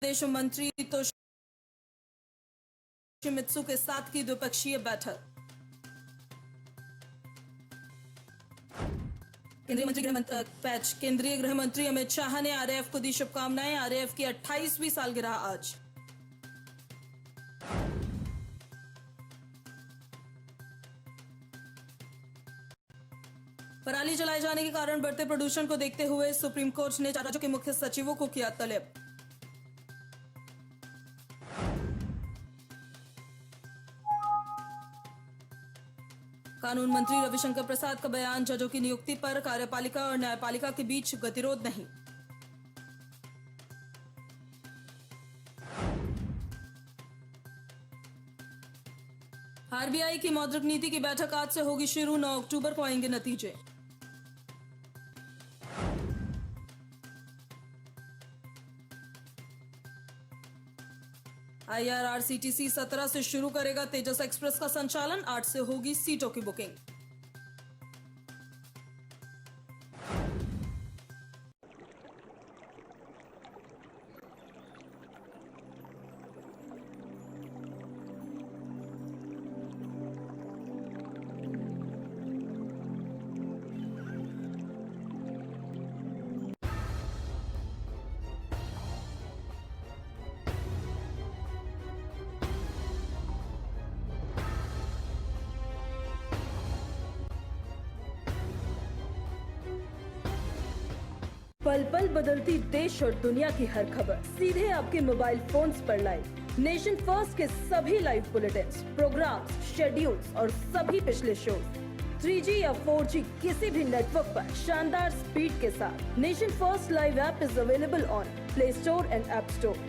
विदेश मंत्री तोशिमित्सु के साथ की द्विपक्षीय बैठक। केंद्रीय गृह मंत्री अमित शाह ने आरएएफ को दी शुभकामनाएं। आरएएफ की 28वीं सालगिरह आज। पराली जलाए जाने के कारण बढ़ते प्रदूषण को देखते हुए सुप्रीम कोर्ट ने 4 राज्यों के मुख्य सचिवों को किया तलब। कानून मंत्री रविशंकर प्रसाद का बयान, जजों की नियुक्ति पर कार्यपालिका और न्यायपालिका के बीच गतिरोध नहीं। आरबीआई की मौद्रिक नीति की बैठक आज से होगी शुरू, 9 अक्टूबर को आएंगे नतीजे। आईआरसीटीसी 17 से शुरू करेगा तेजस एक्सप्रेस का संचालन, 8 से होगी सीटों की बुकिंग। पल पल बदलती देश और दुनिया की हर खबर सीधे आपके मोबाइल फोन्स पर लाइव। नेशन फर्स्ट के सभी लाइव बुलेटिन्स, प्रोग्राम्स, शेड्यूल्स और सभी पिछले शोज 3G या 4G किसी भी नेटवर्क पर शानदार स्पीड के साथ। Nation first live app is available on play store and app store.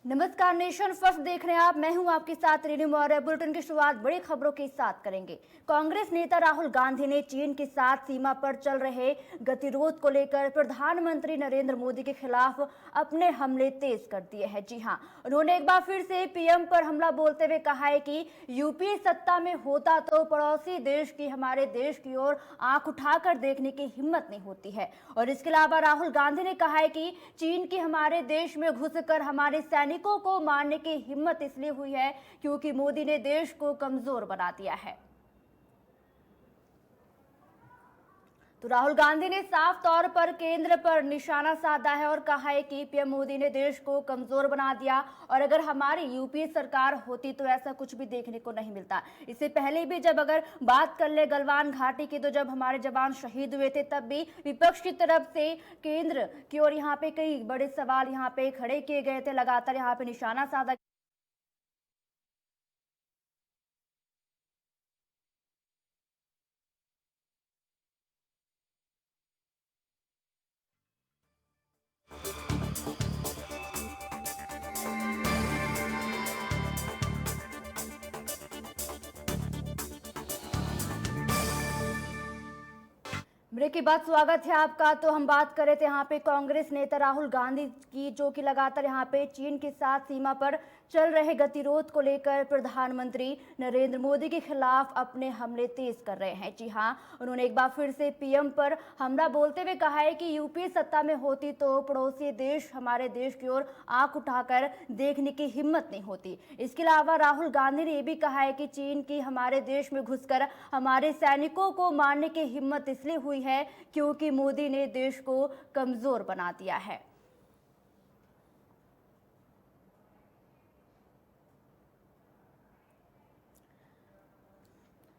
नमस्कार, नेशन फर्स्ट देख रहे हैं आप। मैं हूं आपके साथ रेणु मौर्य। बुलेटिन की शुरुआत बड़ी खबरों के साथ करेंगे। कांग्रेस नेता राहुल गांधी ने चीन के साथ सीमा पर चल रहे गतिरोध को लेकर प्रधानमंत्री नरेंद्र मोदी के खिलाफ अपने हमले तेज कर दिए हैं। जी हां, उन्होंने एक बार फिर से पीएम पर हमला बोलते हुए कहा है कि यूपीए सत्ता में होता तो पड़ोसी देश की, हमारे देश की ओर आंख उठाकर देखने की हिम्मत नहीं होती है। और इसके अलावा राहुल गांधी ने कहा है कि चीन की हमारे देश में घुसकर हमारे सैनिकों को मारने की हिम्मत इसलिए हुई है क्योंकि मोदी ने देश को कमजोर बना दिया है। तो राहुल गांधी ने साफ तौर पर केंद्र पर निशाना साधा है और कहा है कि पीएम मोदी ने देश को कमजोर बना दिया और अगर हमारी यूपीए सरकार होती तो ऐसा कुछ भी देखने को नहीं मिलता। इससे पहले भी जब अगर बात कर ले गलवान घाटी की, तो जब हमारे जवान शहीद हुए थे तब भी विपक्ष की तरफ से केंद्र की ओर यहाँ पे कई बड़े सवाल यहाँ पे खड़े किए गए थे। लगातार यहाँ पे निशाना साधा। ब्रेक के बाद स्वागत है आपका। तो हम बात कर रहे थे यहाँ पे कांग्रेस नेता राहुल गांधी की, जो कि लगातार यहाँ पे चीन के साथ सीमा पर चल रहे गतिरोध को लेकर प्रधानमंत्री नरेंद्र मोदी के खिलाफ अपने हमले तेज कर रहे हैं। जी हाँ, उन्होंने एक बार फिर से पीएम पर हमला बोलते हुए कहा है कि यूपीए सत्ता में होती तो पड़ोसी देश, हमारे देश की ओर आंख उठाकर देखने की हिम्मत नहीं होती। इसके अलावा राहुल गांधी ने यह भी कहा है कि चीन की हमारे देश में घुसकर हमारे सैनिकों को मारने की हिम्मत इसलिए हुई है क्योंकि मोदी ने देश को कमजोर बना दिया है।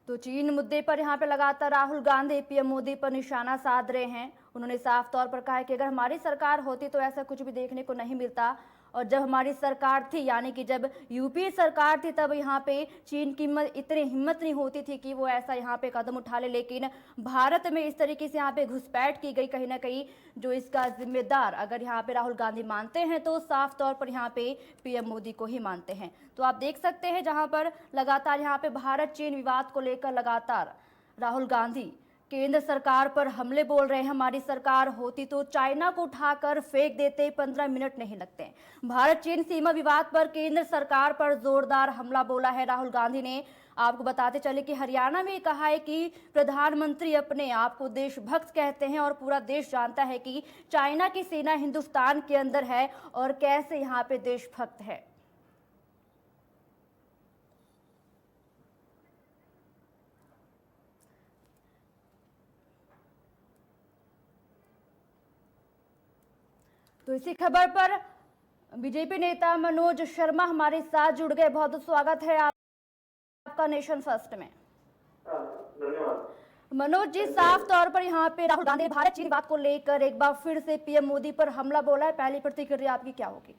तो चीन मुद्दे पर यहाँ पे लगातार राहुल गांधी पीएम मोदी पर निशाना साध रहे हैं। उन्होंने साफ तौर पर कहा है कि अगर हमारी सरकार होती तो ऐसा कुछ भी देखने को नहीं मिलता। और जब हमारी सरकार थी, यानी कि जब यूपीए सरकार थी, तब यहाँ पे चीन की इतनी हिम्मत नहीं होती थी कि वो ऐसा यहाँ पे कदम उठा ले। लेकिन भारत में इस तरीके से यहाँ पे घुसपैठ की गई, कहीं ना कहीं जो इसका जिम्मेदार अगर यहाँ पे राहुल गांधी मानते हैं तो साफ तौर पर यहाँ पे पीएम मोदी को ही मानते हैं। तो आप देख सकते हैं जहाँ पर लगातार यहाँ पे भारत चीन विवाद को लेकर लगातार राहुल गांधी केंद्र सरकार पर हमले बोल रहे हैं। हमारी सरकार होती तो चाइना को उठाकर फेंक देते, 15 मिनट नहीं लगते। भारत चीन सीमा विवाद पर केंद्र सरकार पर जोरदार हमला बोला है राहुल गांधी ने। आपको बताते चले कि हरियाणा में कहा है कि प्रधानमंत्री अपने आप को देशभक्त कहते हैं और पूरा देश जानता है कि चाइना की सेना हिंदुस्तान के अंदर है और कैसे यहाँ पे देशभक्त है। तो इसी खबर पर बीजेपी नेता मनोज शर्मा हमारे साथ जुड़ गए। बहुत बहुत स्वागत है आपका नेशन फर्स्ट में। धन्यवाद। मनोज जी, साफ तौर पर यहाँ पे राहुल गांधी ने भारत चीन बात को लेकर एक बार फिर से पीएम मोदी पर हमला बोला है। पहली प्रतिक्रिया आपकी क्या होगी?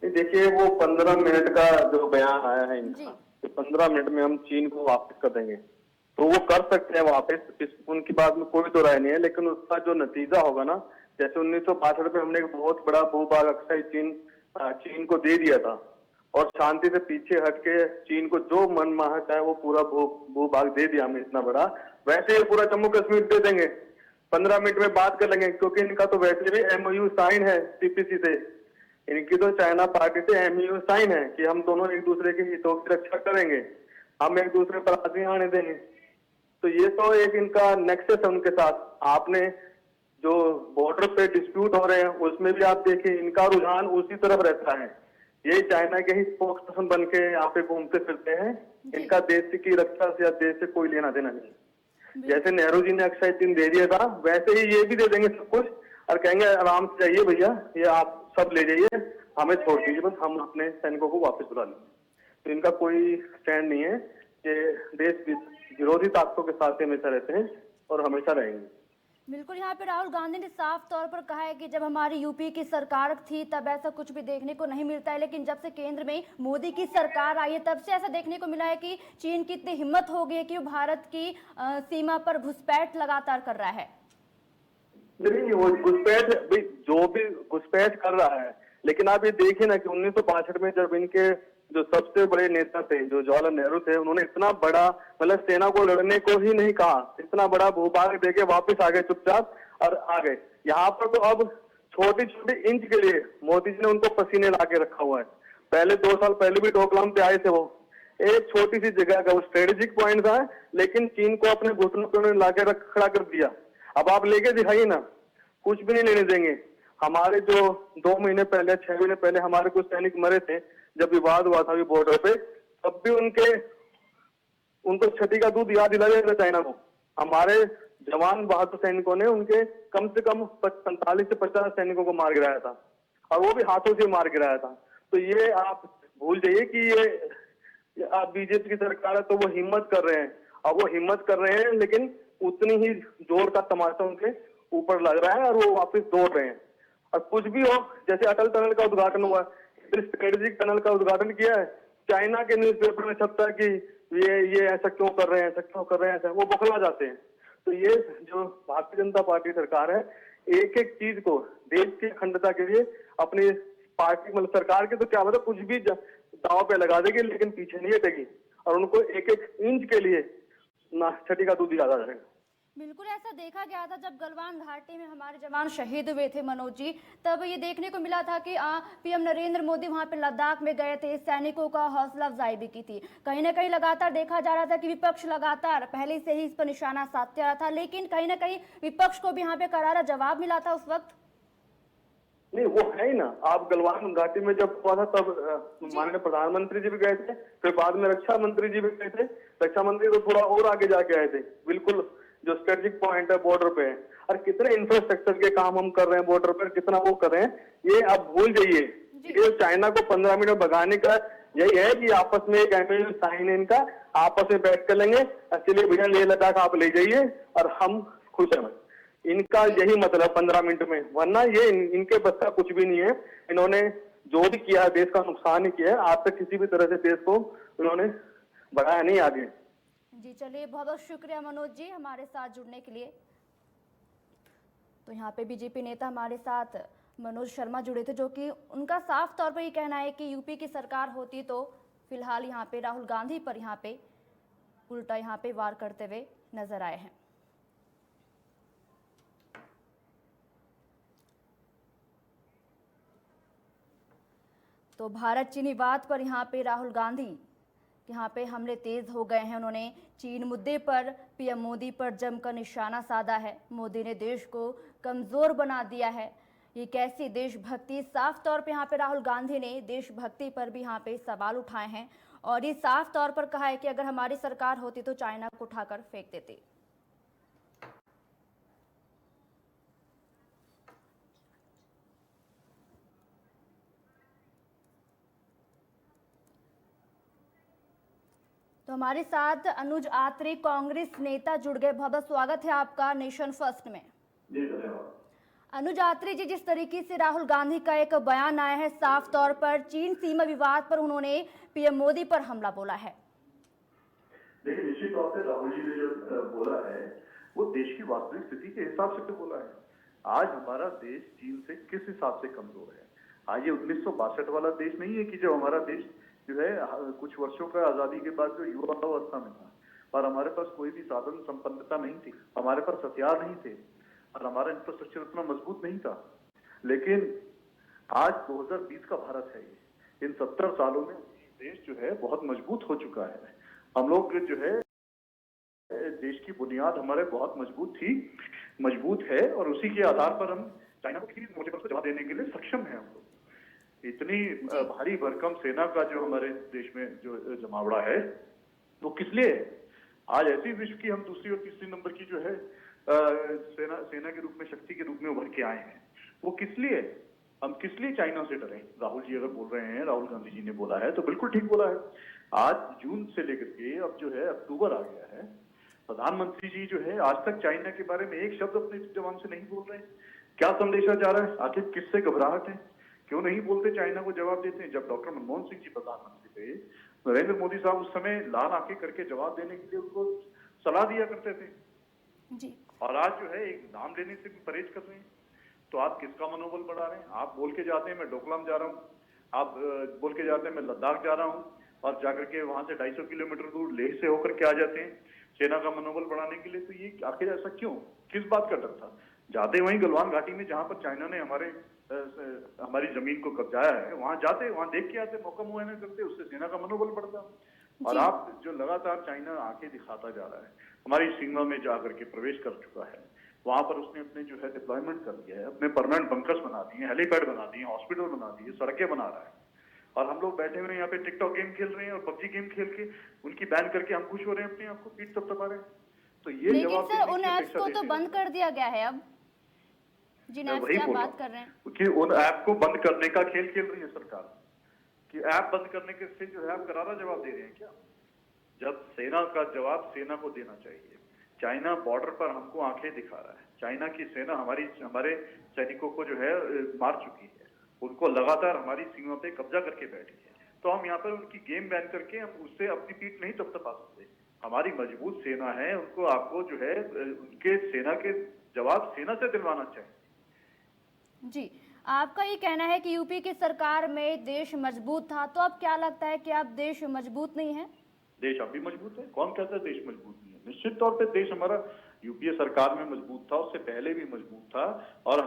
देखिए, वो 15 मिनट का जो बयान आया है इनका, 15 मिनट में हम चीन को वापस कर देंगे, तो वो कर सकते हैं वापस, उनकी बात में कोई तो राय नहीं है। लेकिन उसका जो नतीजा होगा ना, जैसे 1962 में हमने एक बहुत बड़ा भूभाग अक्सर चीन को दे दिया था और शांति से पीछे हटके चीन को जो मन माहता है वो पूरा भूभाग दे दिया हमें इतना बड़ा, वैसे ये पूरा जम्मू कश्मीर दे देंगे। 15 मिनट में बात कर लेंगे, क्योंकि इनका तो वैसे भी MOU साइन है सीपीसी से, इनकी तो चाइना पार्टी से MOU साइन है कि हम दोनों एक दूसरे के हितों की रक्षा करेंगे, हम एक दूसरे पर आदमी आने देंगे। तो ये तो एक इनका नेक्सस है उनके साथ। आपने जो बॉर्डर पे डिस्प्यूट हो रहे हैं उसमें भी आप देखिए इनका रुझान उसी तरफ रहता है। ये चाइना के ही स्पोक्स पर्सन बन के यहाँ पे घूमते फिरते हैं। इनका देश की रक्षा से या देश से कोई लेना देना नहीं। जैसे नेहरू जी ने अक्षय चिन्ह दे दिया था, वैसे ही ये भी दे देंगे सब कुछ और कहेंगे आराम से जाइए भैया, ये आप सब ले जाइए, हमें छोड़ दीजिए, बस हम अपने सैनिकों को वापस बुला लेंगे। तो इनका कोई स्टैंड नहीं है। ये देश विरोधी ताकतों के साथ हमेशा रहते हैं और हमेशा रहेंगे। बिल्कुल, यहाँ पे राहुल गांधी ने साफ तौर पर कहा है कि जब हमारी यूपी की सरकार थी तब ऐसा कुछ भी देखने को नहीं मिलता है, लेकिन जब से केंद्र में मोदी की सरकार आई है तब से ऐसा देखने को मिला है कि चीन की इतनी हिम्मत हो गई है कि वो भारत की सीमा पर घुसपैठ लगातार कर रहा है। नहीं, वो घुसपैठ जो भी घुसपैठ कर रहा है, लेकिन आप ये देखिए ना कि 1962 में जब इनके जो सबसे बड़े नेता थे, जो जवाहरलाल नेहरू थे, उन्होंने इतना बड़ा मतलब सेना को लड़ने को ही नहीं कहा, इतना बड़ा भूभाग देके वापस आ गए चुपचाप और आ गए। यहाँ पर तो अब छोटी छोटी इंच के लिए मोदी जी ने उनको पसीने ला के रखा हुआ है। पहले 2 साल पहले भी डोकलाम पे आए थे, वो एक छोटी सी जगह का वो स्ट्रेटेजिक पॉइंट था, लेकिन चीन को अपने घुटनों पे उन्होंने ला के खड़ा कर दिया। अब आप लेके दिखाइए ना, कुछ भी नहीं लेने देंगे। हमारे जो 2 महीने पहले 6 महीने पहले हमारे कुछ सैनिक मरे थे जब विवाद हुआ था बॉर्डर पे, तब भी उनको छठी का दूध याद दिला दिया था चाइना को। हमारे जवान बहादुर सैनिकों ने उनके कम से कम 45 से 50 सैनिकों को मार गिराया था और वो भी हाथों से मार गिराया था। तो ये आप भूल जाइए कि ये आप बीजेपी की सरकार है तो वो हिम्मत कर रहे हैं, अब वो हिम्मत कर रहे हैं लेकिन उतनी ही जोर का तमाचा उनके ऊपर लग रहा है और वो वापस दौड़ रहे हैं। और कुछ भी हो, जैसे अटल टनल का उद्घाटन हुआ, स्ट्रेटेजिक टनल का उद्घाटन किया है, चाइना के न्यूज़पेपर में छपता है कि ये ऐसा क्यों कर रहे हैं, ऐसा क्यों कर रहे हैं, ऐसा वो बखला जाते हैं। तो ये जो भारतीय जनता पार्टी सरकार है, एक एक चीज को देश की अखंडता के लिए अपनी पार्टी मतलब सरकार के तो क्या मतलब कुछ भी दाव पे लगा देगी, लेकिन पीछे नहीं हटेगी और उनको एक एक इंच के लिए छठी का दूध याद आ जाएगा। बिल्कुल ऐसा देखा गया था जब गलवान घाटी में हमारे जवान शहीद हुए थे मनोज जी, तब ये देखने को मिला था कि पीएम नरेंद्र मोदी वहां पे लद्दाख में गए थे, सैनिकों का हौसला अफजाई भी की थी। कहीं ना कहीं लगातार देखा जा रहा था कि विपक्ष लगातार पहले से ही इस पर निशाना साधते रहा था, लेकिन कहीं ना कहीं विपक्ष को भी यहाँ पे करारा जवाब मिला था उस वक्त। नहीं, वो है ही ना। आप गलवान घाटी में जब हुआ था तब माननीय प्रधानमंत्री जी भी गए थे, फिर बाद में रक्षा मंत्री जी भी गए थे। रक्षा मंत्री तो थोड़ा और आगे जाके आए थे, बिल्कुल जो स्ट्रेटेजिक पॉइंट है बॉर्डर पे है, और कितने इंफ्रास्ट्रक्चर के काम हम कर रहे हैं बॉर्डर पर, कितना वो कर रहे हैं, ये आप भूल जाइए। ये चाइना को 15 मिनट भगाने का यही है कि आपस में एक MOU साइन है इनका, आपस में बैठ कर लेंगे, चलिए भैया लेह लद्दाख आप ले जाइए और हम खुश हैं। इनका यही मतलब 15 मिनट में, वरना ये इनके बस का कुछ भी नहीं है। इन्होंने जो भी किया है देश का नुकसान ही किया है, आज तक किसी भी तरह से देश को इन्होंने बढ़ाया नहीं आगे। जी चलिए, बहुत बहुत शुक्रिया मनोज जी हमारे साथ जुड़ने के लिए। तो यहाँ पे बीजेपी नेता हमारे साथ मनोज शर्मा जुड़े थे, जो कि उनका साफ तौर पर ये कहना है कि यूपी की सरकार होती तो फिलहाल यहाँ पे राहुल गांधी पर यहाँ पे उल्टा यहाँ पे वार करते हुए नजर आए हैं। तो भारत चीनी बात पर यहाँ पे राहुल गांधी यहाँ पे हमले तेज हो गए हैं। उन्होंने चीन मुद्दे पर पीएम मोदी पर जमकर निशाना साधा है। मोदी ने देश को कमजोर बना दिया है। ये कैसी देशभक्ति, साफ तौर पे यहाँ पे राहुल गांधी ने देशभक्ति पर भी यहाँ पे सवाल उठाए हैं और ये साफ तौर पर कहा है कि अगर हमारी सरकार होती तो चाइना को उठाकर फेंक देती। तो हमारे साथ अनुज आत्री कांग्रेस नेता जुड़ गए। बहुत बहुत स्वागत है आपका नेशन फर्स्ट में। जी धन्यवाद। अनुज आत्री जी, जिस तरीके से राहुल गांधी का एक बयान आया है, साफ तौर पर चीन सीमा विवाद पर उन्होंने पीएम मोदी पर हमला बोला है। देखिए, निश्चित तौर से राहुल जी ने जो बोला है वो देश की वास्तविक स्थिति के हिसाब से बोला है। आज हमारा देश चीन से किस हिसाब से कमजोर है? आज ये 1962 वाला देश नहीं है कि जो हमारा देश जो है कुछ वर्षों का आजादी के बाद जो युवा अवस्था में था और हमारे पास कोई भी साधन संपन्नता नहीं थी, हमारे पास हथियार नहीं थे और हमारा इंफ्रास्ट्रक्चर उतना मजबूत नहीं था। लेकिन आज 2020 का भारत है। ये इन 70 सालों में देश जो है बहुत मजबूत हो चुका है। हम लोग जो है देश की बुनियाद हमारे बहुत मजबूत है और उसी के आधार पर हम चाइना को किसी भी मोर्चे पर जवाब देने के लिए सक्षम है। हम लोग इतनी भारी भरकम सेना का जो हमारे देश में जो जमावड़ा है वो किस लिए है? आज ऐसी विश्व की हम दूसरी और तीसरी नंबर की जो है सेना के रूप में, शक्ति के रूप में उभर के आए हैं। वो किस लिए? हम किस लिए चाइना से डरें? राहुल जी अगर बोल रहे हैं, राहुल गांधी जी ने बोला है तो बिल्कुल ठीक बोला है। आज जून से लेकर के अब जो है अक्टूबर आ गया है, प्रधानमंत्री जी जो है आज तक चाइना के बारे में एक शब्द अपने जवान से नहीं बोल रहे हैं। क्या संदेशा जा रहा है? आखिर किससे घबराहट है? क्यों नहीं बोलते? चाइना को जवाब देते हैं। जब डॉक्टर मनमोहन सिंह जी प्रधानमंत्री थे, नरेंद्र मोदी साहब उस समय लाल आंखें करके जवाब देने के लिए उनको सलाह दिया करते थे जी। और आज जो है एक नाम लेने से भी परहेज कर रहे हैं। तो आप किसका मनोबल बढ़ा रहे हैं? आप बोल के जाते हैं मैं डोकलाम जा रहा हूँ, आप बोल के जाते हैं मैं लद्दाख जा रहा हूँ और जाकर के वहां से 250 किलोमीटर दूर लेह से होकर के आ जाते हैं सेना का मनोबल बढ़ाने के लिए। तो ये आखिर ऐसा क्यों? किस बात का डर था? जाते वहीं गलवान घाटी में जहां पर चाइना ने हमारी जमीन को कब्जाया है, वहां जाते, वहां देख के आते, मौका मुआयना करते, उससे सेना का मनोबल बढ़ता। और आप जो लगातार चाइना आंखें दिखाता जा रहा है, हमारी सीमा में जाकर के प्रवेश कर चुका है, वहां पर उसने अपने जो है डिप्लॉयमेंट कर दिया है, अपने परमानेंट बंकर्स बना दिए, हेलीपैड बना दिए, हॉस्पिटल बना दिए, सड़कें बना रहा है और हम लोग बैठे हुए यहाँ पे टिकटॉक गेम खेल रहे हैं और पबजी गेम खेल के उनकी बैन करके हम खुश हो रहे हैं, अपने आप को पीठ थपथपा रहे हैं। तो ये लेकिन सर उन ऐप्स को तो बंद कर दिया गया है अब, जिन ऐप्स की आप बात कर रहे हैं। क्योंकि उन ऐप को बंद करने का खेल खेल रही है सरकार कि ऐप बंद करने के से जो है आप करारा जवाब दे रहे हैं क्या? जब सेना का जवाब सेना को देना चाहिए। चाइना बॉर्डर पर हमको आंखें दिखा रहा है। चाइना की सेना हमारे सैनिकों को जो है मार चुकी है, उनको लगातार हमारी सीमा पे कब्जा करके बैठी है। तो हम यहाँ पर उनकी गेम बैन करके हम उससे अपनी पीठ नहीं थपथपा सकते। हमारी मजबूत सेना है, उनको आपको जो है उनके सेना के जवाब सेना से दिलवाना चाहिए। जी, आपका ये कहना है कि यूपी की सरकार में देश मजबूत था, तो अब क्या लगता है कि अब देश मजबूत नहीं है? देश अब भी मजबूत है। कौन कहता है देश मजबूत नहीं है? निश्चित तौर पे देश हमारा यूपीए सरकार में मजबूत था, उससे पहले भी मजबूत था और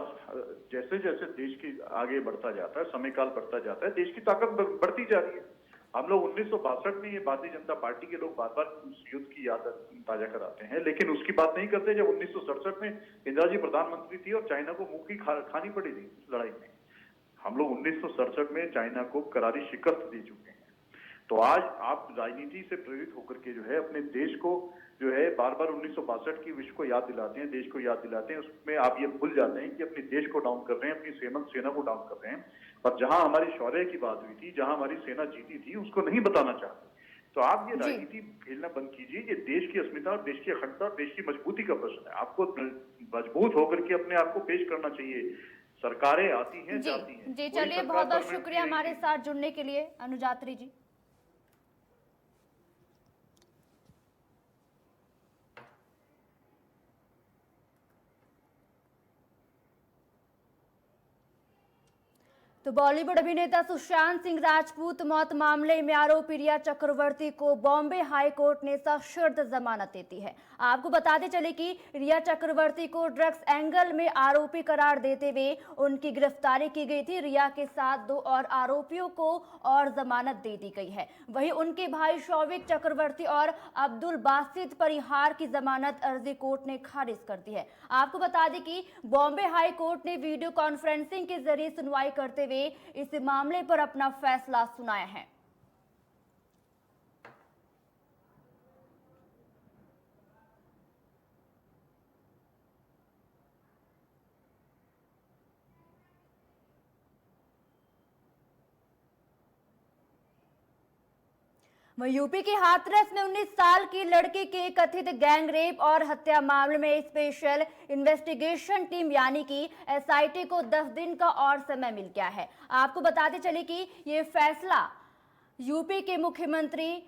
जैसे जैसे देश की आगे बढ़ता जाता है, समय काल बढ़ता जाता है, देश की ताकत बढ़ती जा रही है। हम लोग 1962 में ये भारतीय जनता पार्टी के लोग बार बार उस युद्ध की याद ताजा कराते हैं, लेकिन उसकी बात नहीं करते जब 1967 में इंदिरा जी प्रधानमंत्री थी और चाइना को मुंह की खानी पड़ी थी लड़ाई में। हम लोग 1967 में चाइना को करारी शिकस्त दे चुके हैं। तो आज आप राजनीति से प्रेरित होकर के जो है अपने देश को जो है बार बार 1962 की विश्व को याद दिलाते हैं, देश को याद दिलाते हैं। उसमें आप ये भूल जाते हैं कि अपने देश को डाउन कर रहे हैं, अपनी सेना को डाउन कर रहे हैं और जहां हमारी शौर्य की बात हुई थी, जहां हमारी सेना जीती थी, उसको नहीं बताना चाहते। तो आप ये राजनीति खेलना बंद कीजिए। ये देश की अस्मिता और देश की अखंडता और देश की मजबूती का प्रश्न है। आपको मजबूत होकर के अपने आप को पेश करना चाहिए। सरकारें आती हैं, जाती हैं। जी चलिए, बहुत बहुत शुक्रिया हमारे साथ जुड़ने के लिए अनुज आत्री जी। तो बॉलीवुड अभिनेता सुशांत सिंह राजपूत मौत मामले में आरोपी रिया चक्रवर्ती को बॉम्बे हाई कोर्ट ने सशर्त जमानत दे दी है। आपको बताते चले कि रिया चक्रवर्ती को ड्रग्स एंगल में आरोपी करार देते हुए उनकी गिरफ्तारी की गई थी। रिया के साथ 2 और आरोपियों को और जमानत दे दी गई है। वहीं उनके भाई शौविक चक्रवर्ती और अब्दुल बासित परिहार की जमानत अर्जी कोर्ट ने खारिज कर दी है। आपको बता दें कि बॉम्बे हाई कोर्ट ने वीडियो कॉन्फ्रेंसिंग के जरिए सुनवाई करते हुए इस मामले पर अपना फैसला सुनाया है। वहीं यूपी के हाथरस में 19 साल की लड़की के कथित गैंग रेप और हत्या मामले में स्पेशल इन्वेस्टिगेशन टीम यानी कि एसआईटी को 10 दिन का और समय मिल गया है। आपको बताते चले कि ये फैसला यूपी के मुख्यमंत्री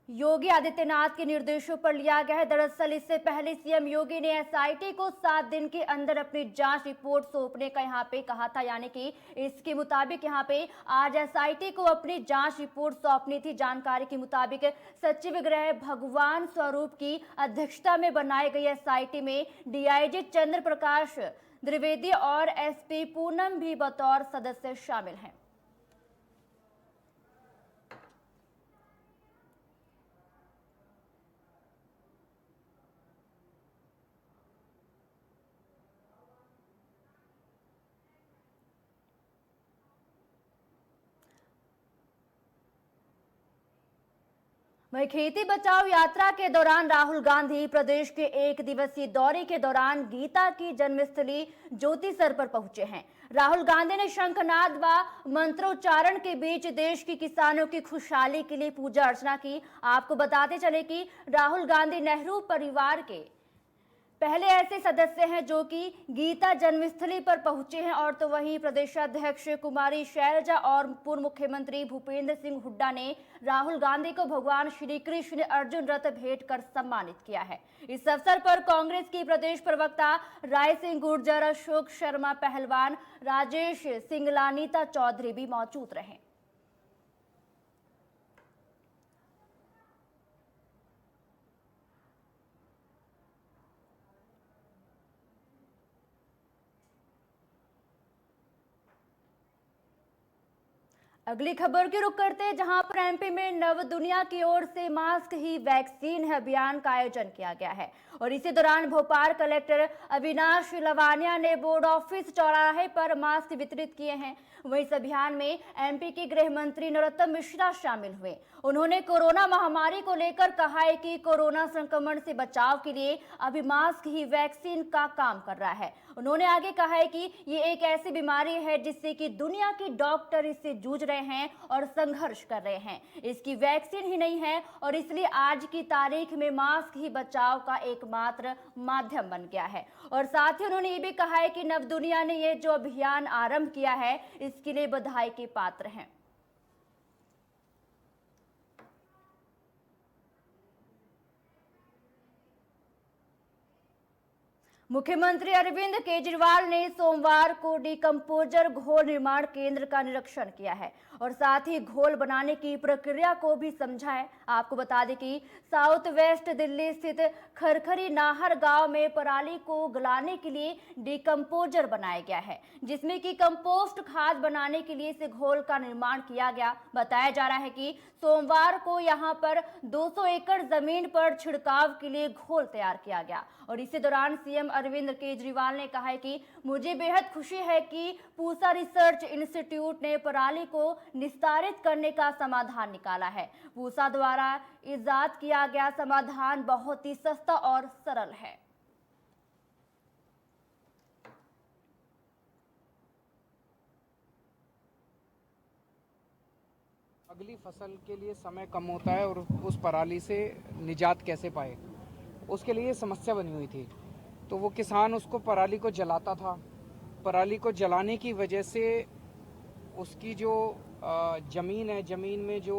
योगी आदित्यनाथ के निर्देशों पर लिया गया है। दरअसल इससे पहले सीएम योगी ने एसआईटी को 7 दिन के अंदर अपनी जांच रिपोर्ट सौंपने का यहाँ पे कहा था, यानी कि इसके मुताबिक यहाँ पे आज एसआईटी को अपनी जांच रिपोर्ट सौंपनी थी। जानकारी के मुताबिक सचिव गृह भगवान स्वरूप की अध्यक्षता में बनाई गई एसआईटी में डीआईजी चंद्र प्रकाश द्विवेदी और एसपी पूनम भी बतौर सदस्य शामिल हैं। वहीं खेती बचाओ यात्रा के दौरान राहुल गांधी प्रदेश के 1 दिवसीय दौरे के दौरान गीता की जन्मस्थली ज्योतिसर पर पहुंचे हैं। राहुल गांधी ने शंखनाद व मंत्रोच्चारण के बीच देश के किसानों की खुशहाली के लिए पूजा अर्चना की। आपको बताते चले कि राहुल गांधी नेहरू परिवार के पहले ऐसे सदस्य हैं जो कि गीता जन्मस्थली पर पहुंचे हैं। और तो वहीं प्रदेशाध्यक्ष कुमारी शैलजा और पूर्व मुख्यमंत्री भूपेंद्र सिंह हुड्डा ने राहुल गांधी को भगवान श्री कृष्ण अर्जुन रथ भेंट कर सम्मानित किया है। इस अवसर पर कांग्रेस की प्रदेश प्रवक्ता राय सिंह गुर्जर, अशोक शर्मा पहलवान, राजेश सिंगलानीता चौधरी भी मौजूद रहे। अगली खबर की रुख करते हैं, जहां पर एमपी में नव दुनिया की ओर से मास्क ही वैक्सीन है अभियान का आयोजन किया गया है। और इसी दौरान भोपाल कलेक्टर अविनाश लवानिया ने बोर्ड ऑफिस चौराहे पर मास्क वितरित किए हैं। वहीं इस अभियान में एमपी के गृह मंत्री नरोत्तम मिश्रा शामिल हुए। उन्होंने कोरोना महामारी को लेकर कहा है कि कोरोना संक्रमण से बचाव के लिए अभी मास्क ही वैक्सीन का काम कर रहा है। उन्होंने आगे कहा है कि ये एक ऐसी बीमारी है जिससे कि दुनिया के डॉक्टर इससे जूझ रहे हैं और संघर्ष कर रहे हैं। इसकी वैक्सीन ही नहीं है और इसलिए आज की तारीख में मास्क ही बचाव का एकमात्र माध्यम बन गया है। और साथ ही उन्होंने ये भी कहा है कि नव दुनिया ने ये जो अभियान आरंभ किया है इसके लिए बधाई के पात्र हैं। मुख्यमंत्री अरविंद केजरीवाल ने सोमवार को डिकम्पोजर घोल निर्माण केंद्र का निरीक्षण किया है और साथ ही घोल बनाने की प्रक्रिया को भी समझा है। आपको बता दें कि साउथ वेस्ट दिल्ली स्थित खरखरी नाहर गांव में पराली को गलाने के लिए डिकम्पोजर बनाया गया है, जिसमें कि कंपोस्ट खाद बनाने के लिए इस घोल का निर्माण किया गया। बताया जा रहा है कि सोमवार को यहां पर 200 एकड़ जमीन पर छिड़काव के लिए घोल तैयार किया गया। और इसी दौरान सीएम अरविंद केजरीवाल ने कहा है कि मुझे बेहद खुशी है कि पूसा रिसर्च इंस्टीट्यूट ने पराली को निस्तारित करने का समाधान निकाला है। पूसा द्वारा इजाद किया गया समाधान बहुत ही सस्ता और सरल है। अगली फसल के लिए समय कम होता है और उस पराली से निजात कैसे पाए, उसके लिए समस्या बनी हुई थी। तो वो किसान उसको पराली को जलाता था। पराली को जलाने की वजह से उसकी जो ज़मीन है, ज़मीन में जो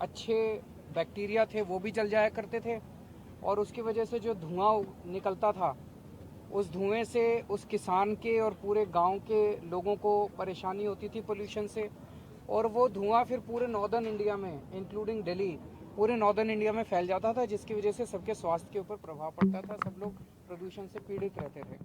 अच्छे बैक्टीरिया थे वो भी जल जाया करते थे और उसकी वजह से जो धुआं निकलता था उस धुएं से उस किसान के और पूरे गांव के लोगों को परेशानी होती थी पोल्यूशन से, और वो धुआं फिर पूरे नॉर्दर्न इंडिया में इंक्लूडिंग दिल्ली, पूरे नॉर्दर्न इंडिया में फैल जाता था, जिसकी वजह से सबके स्वास्थ्य के ऊपर प्रभाव पड़ता था। सब लोग प्रदूषण से पीड़ित रहते थे।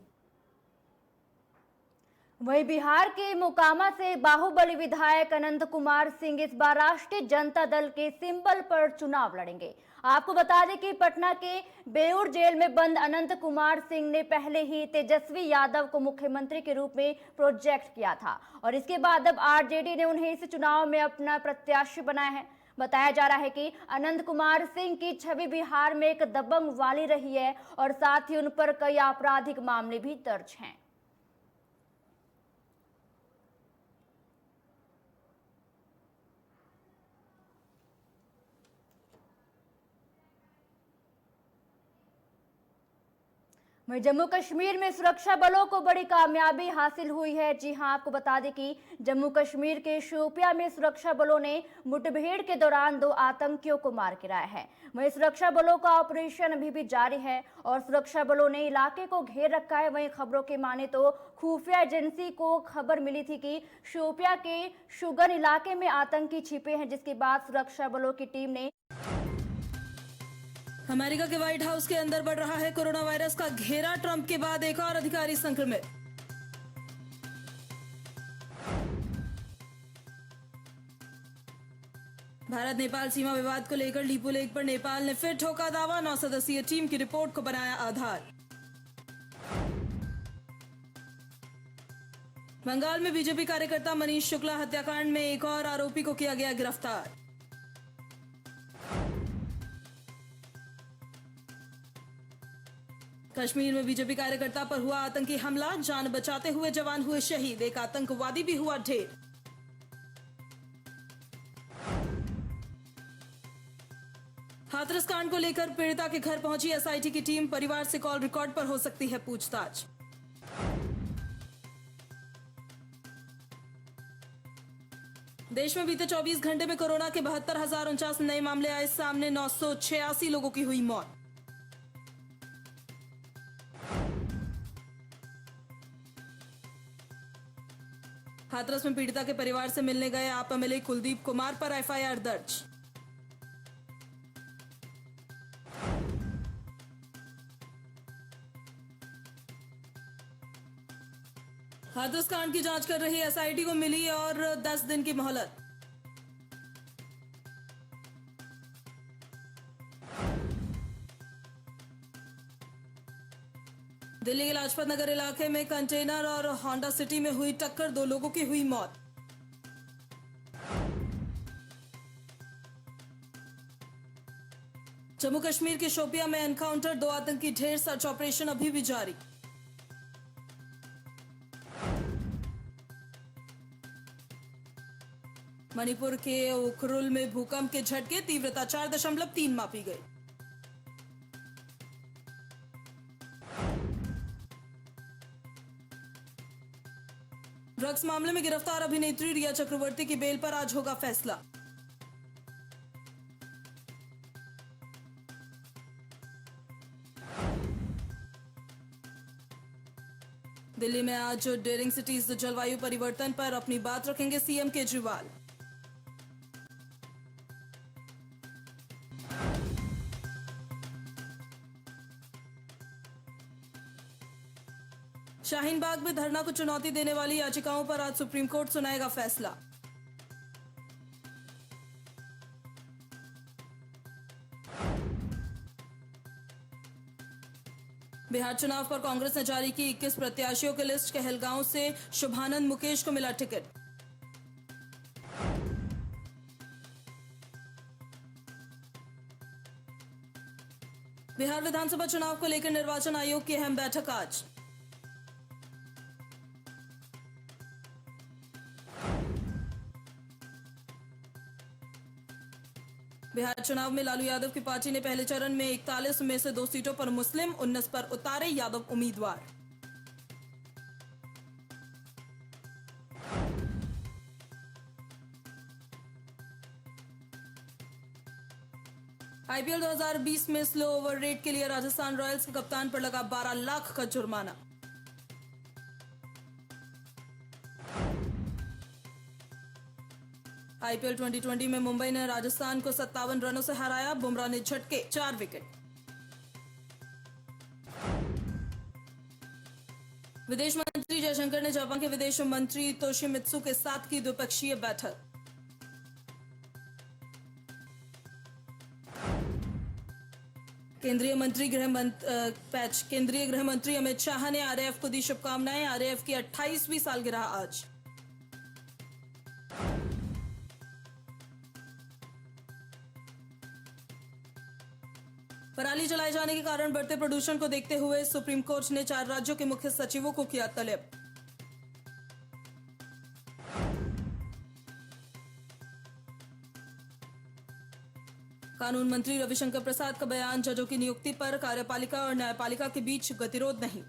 वहीं बिहार के मोकामा से बाहुबली विधायक अनंत कुमार सिंह इस बार राष्ट्रीय जनता दल के सिंबल पर चुनाव लड़ेंगे। आपको बता दें कि पटना के बेऊर जेल में बंद अनंत कुमार सिंह ने पहले ही तेजस्वी यादव को मुख्यमंत्री के रूप में प्रोजेक्ट किया था और इसके बाद अब आरजेडी ने उन्हें इस चुनाव में अपना प्रत्याशी बनाया है। बताया जा रहा है कि अनंत कुमार सिंह की छवि बिहार में एक दबंग वाली रही है और साथ ही उन पर कई आपराधिक मामले भी दर्ज हैं। वहीं जम्मू कश्मीर में सुरक्षा बलों को बड़ी कामयाबी हासिल हुई है। जी हां, आपको बता दें कि जम्मू कश्मीर के शोपियां में सुरक्षा बलों ने मुठभेड़ के दौरान 2 आतंकियों को मार गिराया है। वहीं सुरक्षा बलों का ऑपरेशन अभी भी जारी है और सुरक्षा बलों ने इलाके को घेर रखा है। वहीं खबरों के माने तो खुफिया एजेंसी को खबर मिली थी कि शोपियां के शुगन इलाके में आतंकी छिपे हैं, जिसके बाद सुरक्षा बलों की टीम ने अमेरिका के व्हाइट हाउस के अंदर बढ़ रहा है कोरोना वायरस का घेरा। ट्रंप के बाद एक और अधिकारी संक्रमित। भारत नेपाल सीमा विवाद को लेकर लीपू लेक पर नेपाल ने फिर ठोका दावा। 9 सदस्यीय टीम की रिपोर्ट को बनाया आधार। बंगाल में बीजेपी कार्यकर्ता मनीष शुक्ला हत्याकांड में एक और आरोपी को किया गया गिरफ्तार। कश्मीर में बीजेपी कार्यकर्ता पर हुआ आतंकी हमला, जान बचाते हुए जवान हुए शहीद, एक आतंकवादी भी हुआ ढेर। हाथरस कांड को लेकर पीड़िता के घर पहुंची एसआईटी की टीम, परिवार से कॉल रिकॉर्ड पर हो सकती है पूछताछ। देश में बीते 24 घंटे में कोरोना के 72,049 नए मामले आए सामने। 986 लोगों की हुई मौत। हाथरस में पीड़िता के परिवार से मिलने गए आप एमएलए कुलदीप कुमार पर एफआईआर दर्ज। हाथरस कांड की जांच कर रही एसआईटी को मिली और 10 दिन की मोहलत। दिल्ली के लाजपत नगर इलाके में कंटेनर और होंडा सिटी में हुई टक्कर, 2 लोगों की हुई मौत। जम्मू कश्मीर के शोपियां में एनकाउंटर, 2 आतंकी ढेर, सर्च ऑपरेशन अभी भी जारी। मणिपुर के उखरुल में भूकंप के झटके, तीव्रता 4.3 मापी गई। ड्रग्स मामले में गिरफ्तार अभिनेत्री रिया चक्रवर्ती की बेल पर आज होगा फैसला। दिल्ली में आज डेयरिंग सिटीज जलवायु परिवर्तन पर अपनी बात रखेंगे सीएम केजरीवाल। शाहीन बाग में धरना को चुनौती देने वाली याचिकाओं पर आज सुप्रीम कोर्ट सुनाएगा फैसला। बिहार चुनाव पर कांग्रेस ने जारी की 21 प्रत्याशियों की लिस्ट। कहलगांव से शुभानंद मुकेश को मिला टिकट। बिहार विधानसभा चुनाव को लेकर निर्वाचन आयोग की अहम बैठक आज। बिहार चुनाव में लालू यादव की पार्टी ने पहले चरण में 41 में से 2 सीटों पर मुस्लिम, 19 पर उतारे यादव उम्मीदवार। आईपीएल 2020 में स्लो ओवर रेट के लिए राजस्थान रॉयल्स के कप्तान पर लगा 12 लाख का जुर्माना। आईपीएल 2020 में मुंबई ने राजस्थान को 57 रनों से हराया। बुमराह ने झटके 4 विकेट। विदेश मंत्री जयशंकर ने जापान के विदेश मंत्री तोशिमित्सु के साथ की द्विपक्षीय बैठक। केंद्रीय गृह मंत्री अमित शाह ने आरएएफ को दी शुभकामनाएं। आरएएफ की 28वीं सालगिरह आज। पराली जलाए जाने के कारण बढ़ते प्रदूषण को देखते हुए सुप्रीम कोर्ट ने 4 राज्यों के मुख्य सचिवों को किया तलब। कानून मंत्री रविशंकर प्रसाद का बयान, जजों की नियुक्ति पर कार्यपालिका और न्यायपालिका के बीच गतिरोध नहीं।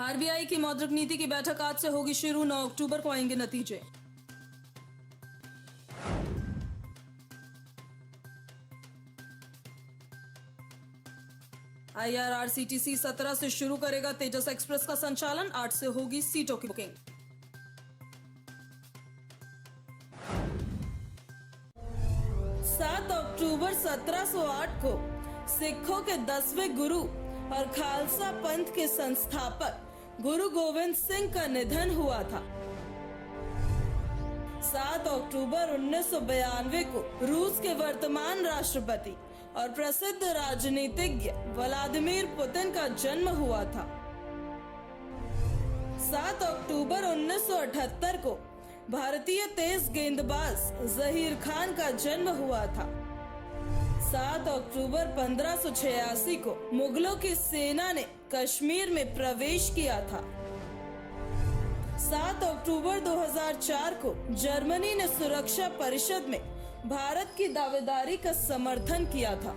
आरबीआई की मौद्रिक नीति की बैठक आज से होगी शुरू। 9 अक्टूबर को आएंगे नतीजे। आईआरसीटीसी 17 से शुरू करेगा तेजस एक्सप्रेस का संचालन। 8 से होगी सीटों की बुकिंग। अक्टूबर 1708 को सिखों के 10वें गुरु और खालसा पंथ के संस्थापक गुरु गोविंद सिंह का निधन हुआ था। 7 अक्टूबर 1992 को रूस के वर्तमान राष्ट्रपति और प्रसिद्ध राजनीतिज्ञ व्लादिमीर पुतिन का जन्म हुआ था। 7 अक्टूबर 1978 को भारतीय तेज गेंदबाज जहीर खान का जन्म हुआ था। 7 अक्टूबर 1586 को मुगलों की सेना ने कश्मीर में प्रवेश किया था। 7 अक्टूबर 2004 को जर्मनी ने सुरक्षा परिषद में भारत की दावेदारी का समर्थन किया था।